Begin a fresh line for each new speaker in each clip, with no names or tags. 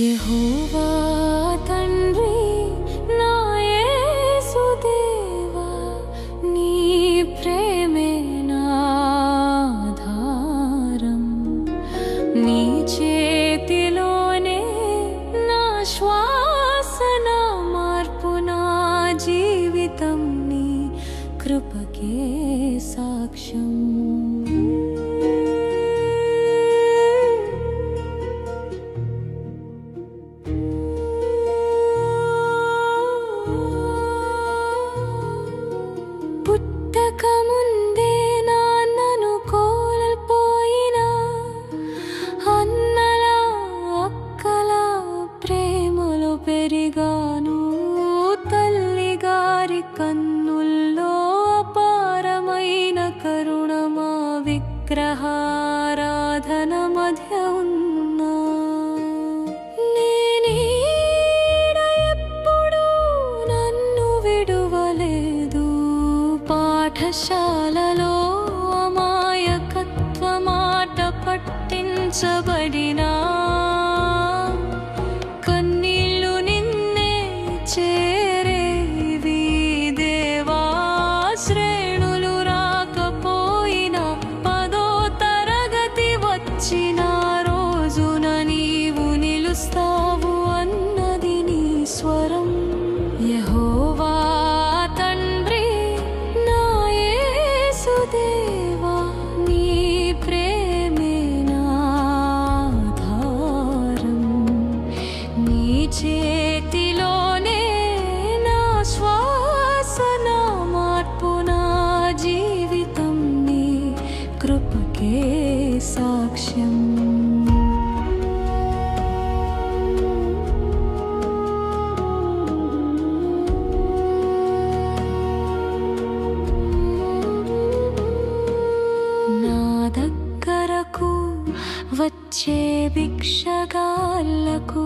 యెహోవా తండ్రి నా యేసు దేవా, నీ ప్రేమే నా ఆధారం. నీ చేతిలోనే నా శ్వాస, నా మార్పు, నా జీవితం నీ కృపకే సాక్ష్యం. పుట్టకముందే నాన్నను కోల్పోయిన అన్నలా అక్కలా ప్రేమలో పెరిగాను. తల్లిగారి కన్నుల్లో అపారమైన కరుణమా విగ్రహారాధన మధ్య ఉన్నా. నేనీడ ఎప్పుడూ నన్ను విడువలేదు. పాఠశాలలో అమాయకత్వ మాట పట్టించబడినా కన్నీళ్ళు నిన్నే చేరేవి దేవా. శ్రేణులు రాకపోయినా 10వ తరగతి వచ్చిన రోజున నీవు నిలుస్తావు అన్నది నీ స్వరం. యెహోవా తండ్రి నా యేసు దేవా, నీ ప్రేమే నా ఆధారం. నీ చేతిలోనే నా శ్వాస, నా మార్పు, నా జీవితం నీ కృపకే సాక్ష్యం. నా దగ్గరకు వచ్చే భిక్షగాళ్ళకు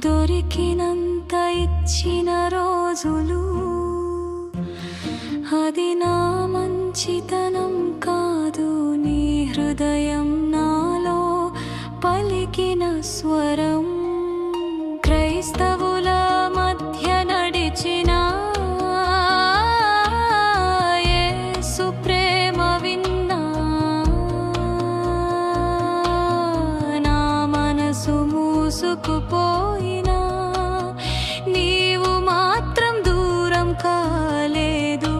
దొరికినంత ఇచ్చిన రోజులు, అది నా మంచితనం కాదు, నీ హృదయం నాలో పలికిన స్వరం. క్రైస్తవుల మధ్య నడిచిన యేసు ప్రేమ విన్నా. నా మనసు మూసుకుపోయినా నీవు మాత్రం దూరం కాలేదు.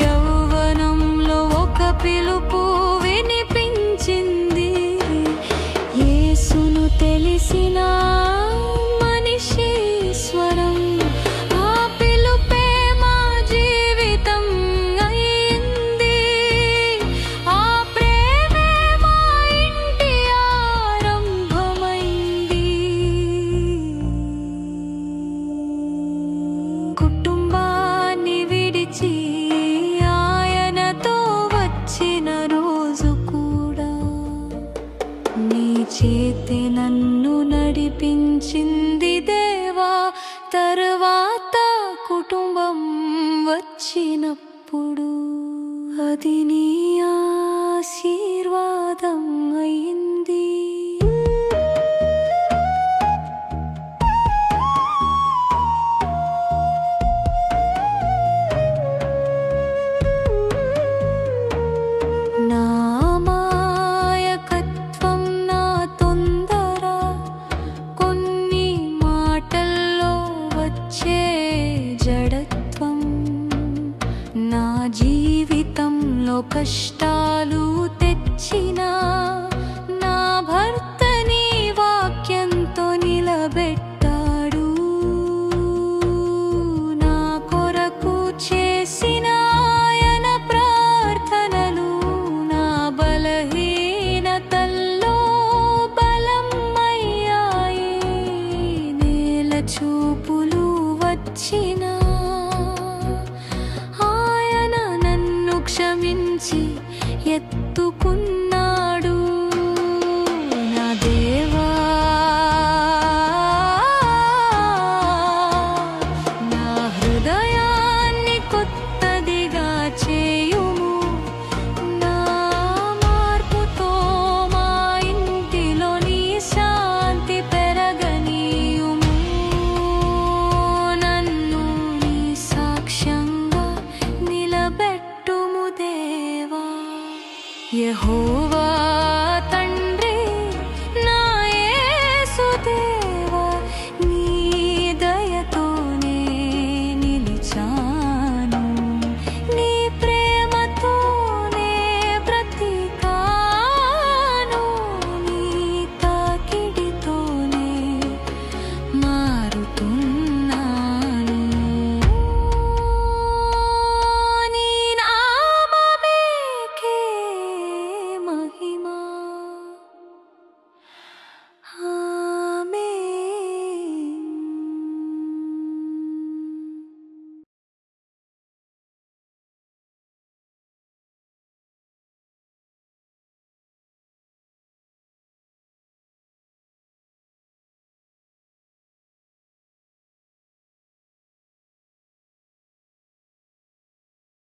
యౌవనంలో ఒక పిలుపు వినిపించింది. యేసును తెలిసిన మనిషి స్వరం. ఆ పిలుపే మా జీవితం అయింది. ఆ ప్రేమే మా ఇంటి ఆరంభమైంది. కుటుంబాన్ని విడిచి ఆయనతో వచ్చిన రోజు కూడా నీ చేతి నన్ను నడిపించింది దేవా. తరువాత కుటుంబం వచ్చినప్పుడు అది నీ ఆశీర్వాదం.